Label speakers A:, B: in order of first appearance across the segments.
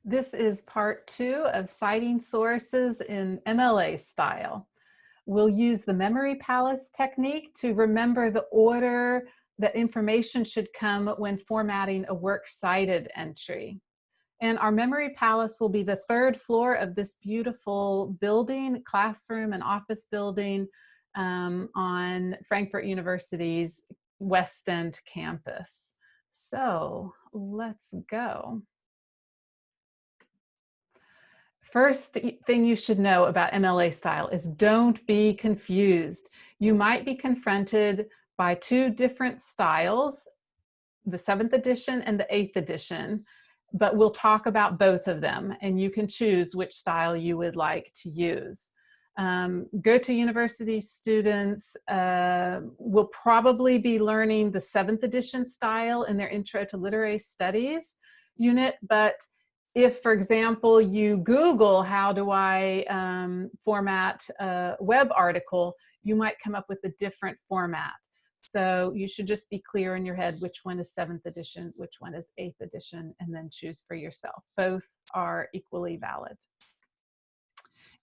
A: This is part 2 of citing sources in MLA style. We'll use the memory palace technique to remember the order that information should come when formatting a works cited entry. And our memory palace will be the 3rd floor of this beautiful building, classroom and office building on Frankfurt University's West End campus. So let's go. First thing you should know about MLA style is don't be confused. You might be confronted by 2 different styles, the 7th edition and the 8th edition, but we'll talk about both of them and you can choose which style you would like to use. Goethe-University students will probably be learning the 7th edition style in their Intro to Literary Studies unit, but if, for example, you Google how do I format a web article, you might come up with a different format. So you should just be clear in your head which one is 7th edition, which one is 8th edition, and then choose for yourself. Both are equally valid.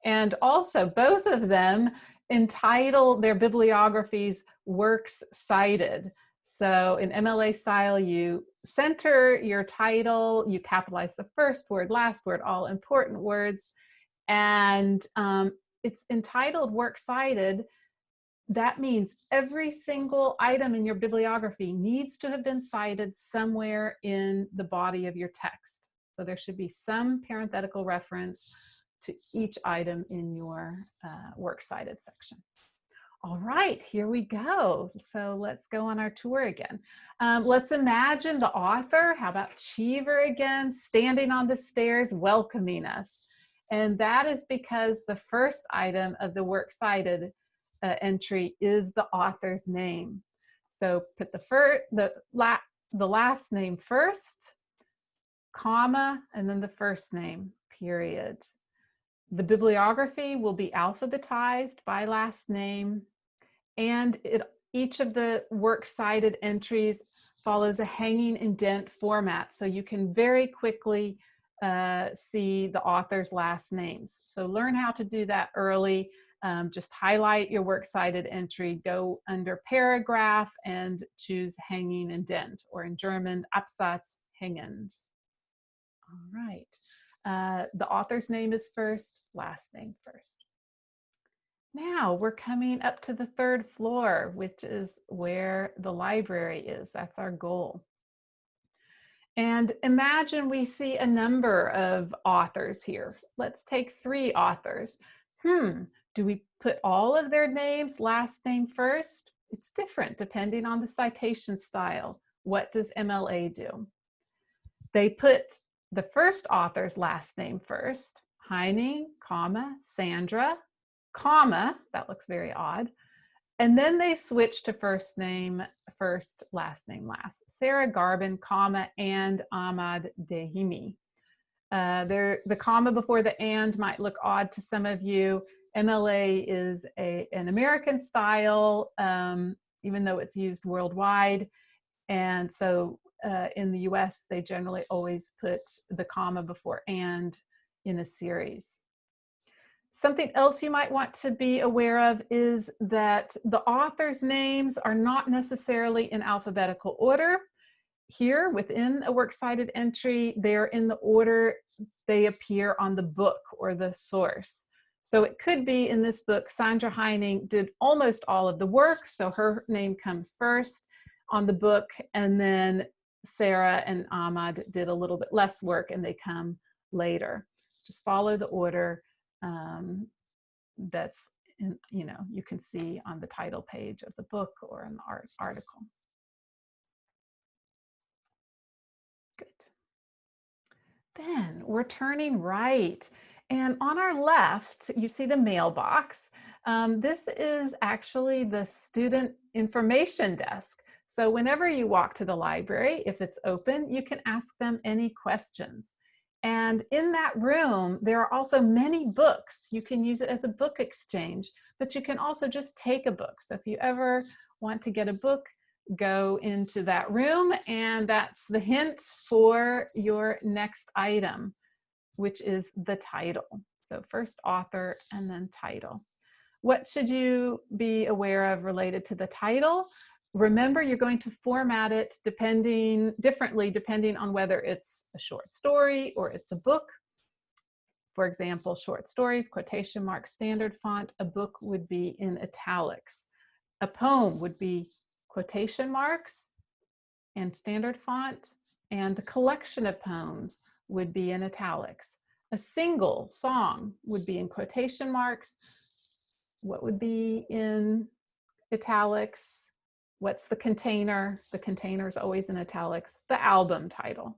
A: And also, both of them entitle their bibliographies Works Cited. So in MLA style, you center your title, you capitalize the first word, last word, all important words, and it's entitled Works Cited. That means every single item in your bibliography needs to have been cited somewhere in the body of your text. So there should be some parenthetical reference to each item in your Works Cited section. All right, here we go. So let's go on our tour again. Let's imagine the author, how about Cheever again, standing on the stairs welcoming us. And that is because the first item of the Works Cited entry is the author's name. So put the last name first, comma, and then the first name, period. The bibliography will be alphabetized by last name, and each of the Works Cited entries follows a hanging indent format, so you can very quickly see the author's last names. So learn how to do that early. Just highlight your Works Cited entry, go under paragraph, and choose hanging indent, or in German, Absatz hängend. All right. The author's name is first, last name first. Now we're coming up to the 3rd floor, which is where the library is. That's our goal. And imagine we see a number of authors here. Let's take 3 authors. Do we put all of their names, last name first? It's different depending on the citation style. What does MLA do? They put the first author's last name first, Heine, comma, Sandra, comma, that looks very odd, and then they switch to first name first, last name last. Sarah Garben, comma, and Ahmad Dehimi. The comma before the and might look odd to some of you. MLA is an American style, even though it's used worldwide, and so in the US, they generally always put the comma before and in a series. Something else you might want to be aware of is that the author's names are not necessarily in alphabetical order. Here within a Works Cited entry, they're in the order they appear on the book or the source. So it could be in this book, Sandra Heining did almost all of the work, so her name comes first on the book, and then Sarah and Ahmad did a little bit less work and they come later. Just follow the order that's you can see on the title page of the book or in the article. Good. Then we're turning right, and on our left you see the mailbox. This is actually the student information desk. So whenever you walk to the library, if it's open, you can ask them any questions. And in that room, there are also many books. You can use it as a book exchange, but you can also just take a book. So if you ever want to get a book, go into that room, and that's the hint for your next item. which is the title. So first author and then title. What should you be aware of related to the title? Remember, you're going to format it differently depending on whether it's a short story or it's a book. For example, short stories, quotation marks, standard font. A book would be in italics. A poem would be quotation marks and standard font, and the collection of poems would be in italics. A single song would be in quotation marks. What would be in italics? What's the container? The container is always in italics. The album title.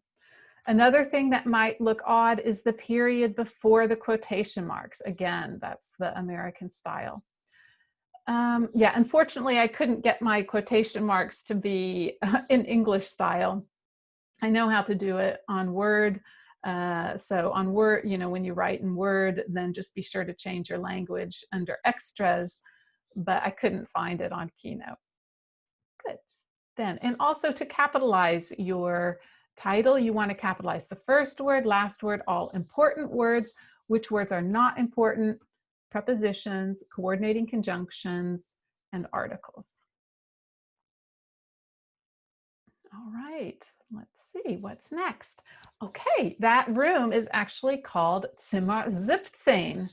A: Another thing that might look odd is the period before the quotation marks. Again, that's the American style. Yeah, unfortunately, I couldn't get my quotation marks to be in English style. I know how to do it on Word. So on Word, you know, when you write in Word, then just be sure to change your language under extras, but I couldn't find it on Keynote. Good. Then, and also to capitalize your title, you want to capitalize the first word, last word, all important words. Which words are not important? Prepositions, coordinating conjunctions, and articles. All right, let's see what's next. Okay, that room is actually called Zimmer 17,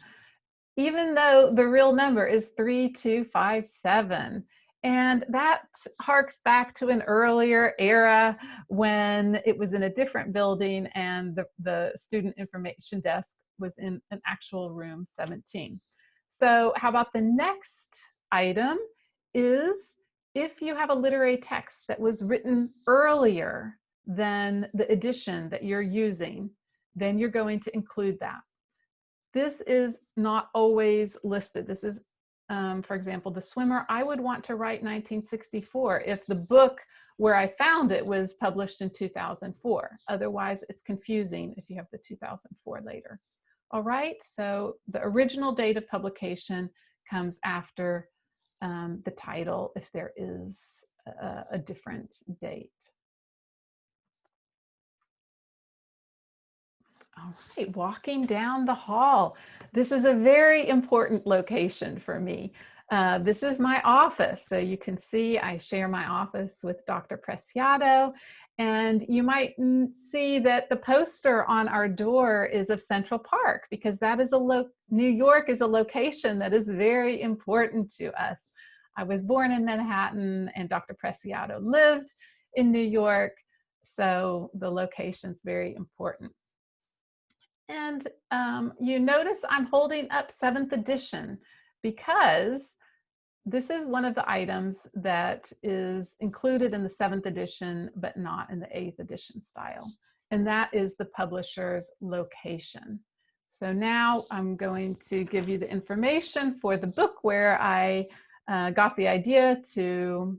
A: even though the real number is 3257. And that harks back to an earlier era when it was in a different building and the student information desk was in an actual room 17. So how about the next item is if you have a literary text that was written earlier than the edition that you're using, then you're going to include that. This is not always listed. This is, for example, The Swimmer. I would want to write 1964 if the book where I found it was published in 2004. Otherwise, it's confusing if you have the 2004 later. All right, so the original date of publication comes after the title if there is a different date. All right, walking down the hall. This is a very important location for me. This is my office. So you can see I share my office with Dr. Preciado. And you might see that the poster on our door is of Central Park because that is New York is a location that is very important to us. I was born in Manhattan and Dr. Preciado lived in New York. So the location's very important. And you notice I'm holding up 7th edition because this is one of the items that is included in the 7th edition, but not in the 8th edition style. And that is the publisher's location. So now I'm going to give you the information for the book where I got the idea to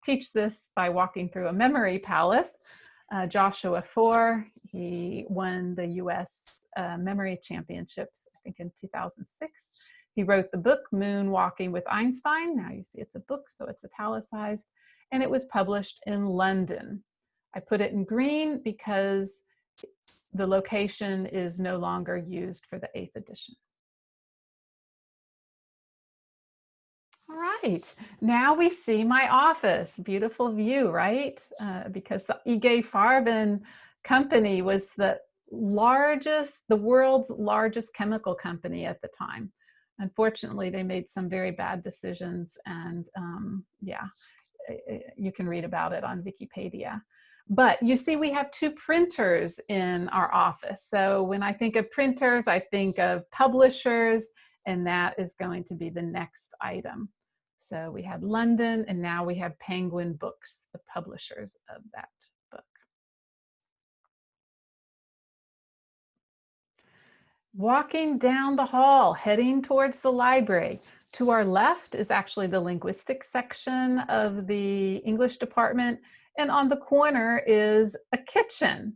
A: teach this by walking through a memory palace. Joshua Foer, he won the US Memory Championships, I think in 2006. He wrote the book Moonwalking with Einstein. Now you see it's a book, so it's italicized. And it was published in London. I put it in green because the location is no longer used for the 8th edition. All right, now we see my office. Beautiful view, right? Because the IG Farben company was the world's largest chemical company at the time. Unfortunately, they made some very bad decisions, and yeah, you can read about it on Wikipedia. But you see, we have 2 printers in our office. So when I think of printers, I think of publishers, and that is going to be the next item. So we had London, and now we have Penguin Books, the publishers of that book. Walking down the hall, heading towards the library. To our left is actually the linguistics section of the English department, and on the corner is a kitchen.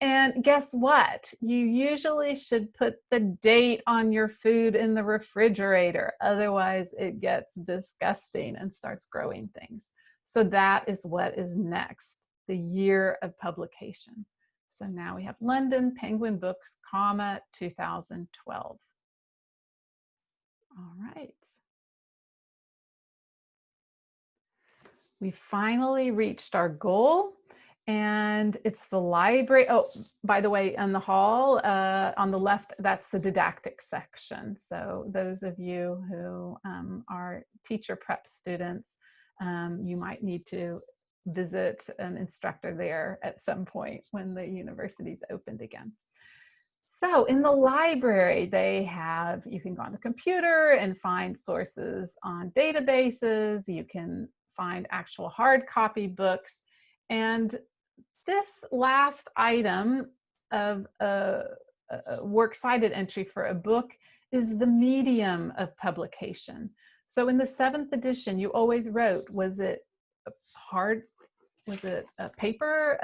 A: And guess what? You usually should put the date on your food in the refrigerator. Otherwise, it gets disgusting and starts growing things. So that is what is next, the year of publication. So now we have London Penguin Books, comma, 2012. All right. We finally reached our goal, and it's the library. Oh, by the way, in the hall on the left, that's the didactic section. So those of you who are teacher prep students, you might need to visit an instructor there at some point when the university's opened again. So in the library, they have, you can go on the computer and find sources on databases. You can find actual hard copy books. And this last item of a works cited entry for a book is the medium of publication. So in the 7th edition, you always wrote, was it hard? Was it a paper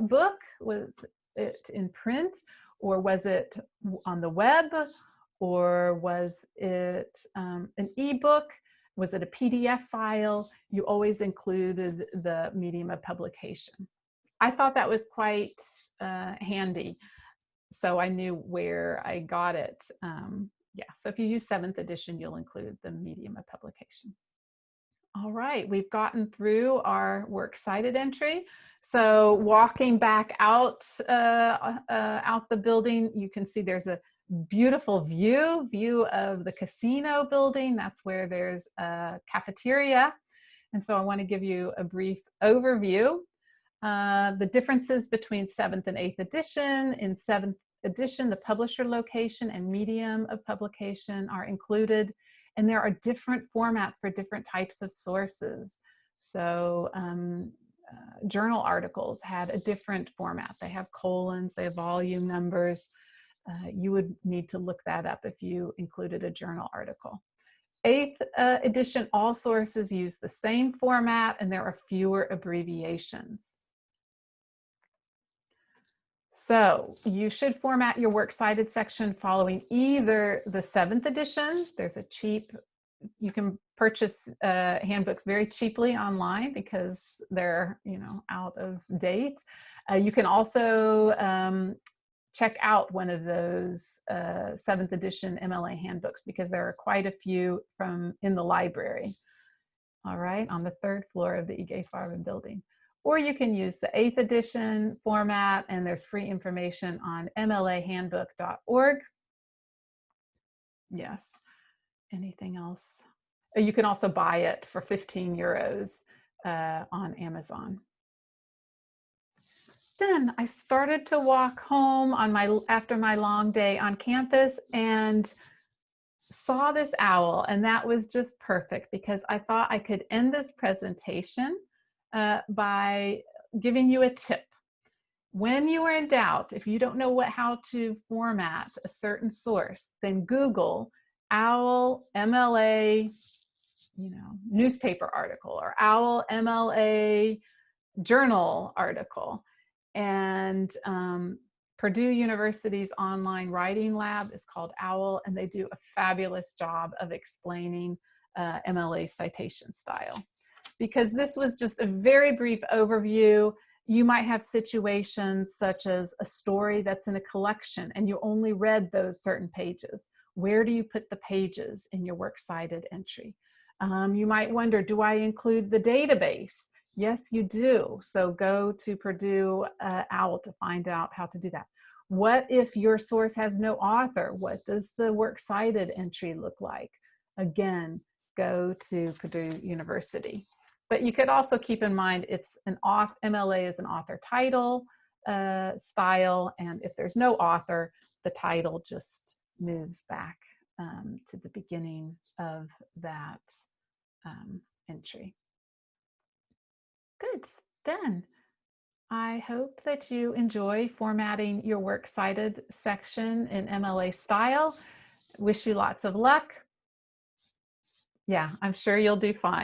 A: book? Was it in print? Or was it on the web? Or was it an ebook? Was it a PDF file? You always included the medium of publication. I thought that was quite handy, so I knew where I got it. Yeah, so if you use 7th edition, you'll include the medium of publication. All right, we've gotten through our works cited entry. So walking back out the building, you can see there's a beautiful view of the casino building. That's where there's a cafeteria. And so I want to give you a brief overview. The differences between 7th and 8th edition. In 7th edition, the publisher location and medium of publication are included. And there are different formats for different types of sources. So journal articles had a different format. They have colons, they have volume numbers. You would need to look that up if you included a journal article. 8th edition, all sources use the same format and there are fewer abbreviations. So you should format your works cited section following either the 7th edition. There's a cheap, you can purchase handbooks very cheaply online because they're, out of date. You can also check out one of those 7th edition MLA handbooks because there are quite a few in the library. All right, on the 3rd floor of the IG Farben building. Or you can use the 8th edition format, and there's free information on mlahandbook.org. Yes. Anything else? You can also buy it for 15 euros on Amazon. Then I started to walk home after my long day on campus and saw this owl, and that was just perfect because I thought I could end this presentation by giving you a tip. When you are in doubt, if you don't know how to format a certain source, then Google OWL MLA, newspaper article, or OWL MLA journal article. And Purdue University's online writing lab is called OWL, and they do a fabulous job of explaining MLA citation style. Because this was just a very brief overview. You might have situations such as a story that's in a collection and you only read those certain pages. Where do you put the pages in your works cited entry? You might wonder, do I include the database? Yes, you do. So go to Purdue OWL to find out how to do that. What if your source has no author? What does the works cited entry look like? Again, go to Purdue University. But you could also keep in mind it's MLA is an author title style, and if there's no author, the title just moves back to the beginning of that entry. Good. Then I hope that you enjoy formatting your works cited section in MLA style. Wish you lots of luck. Yeah, I'm sure you'll do fine.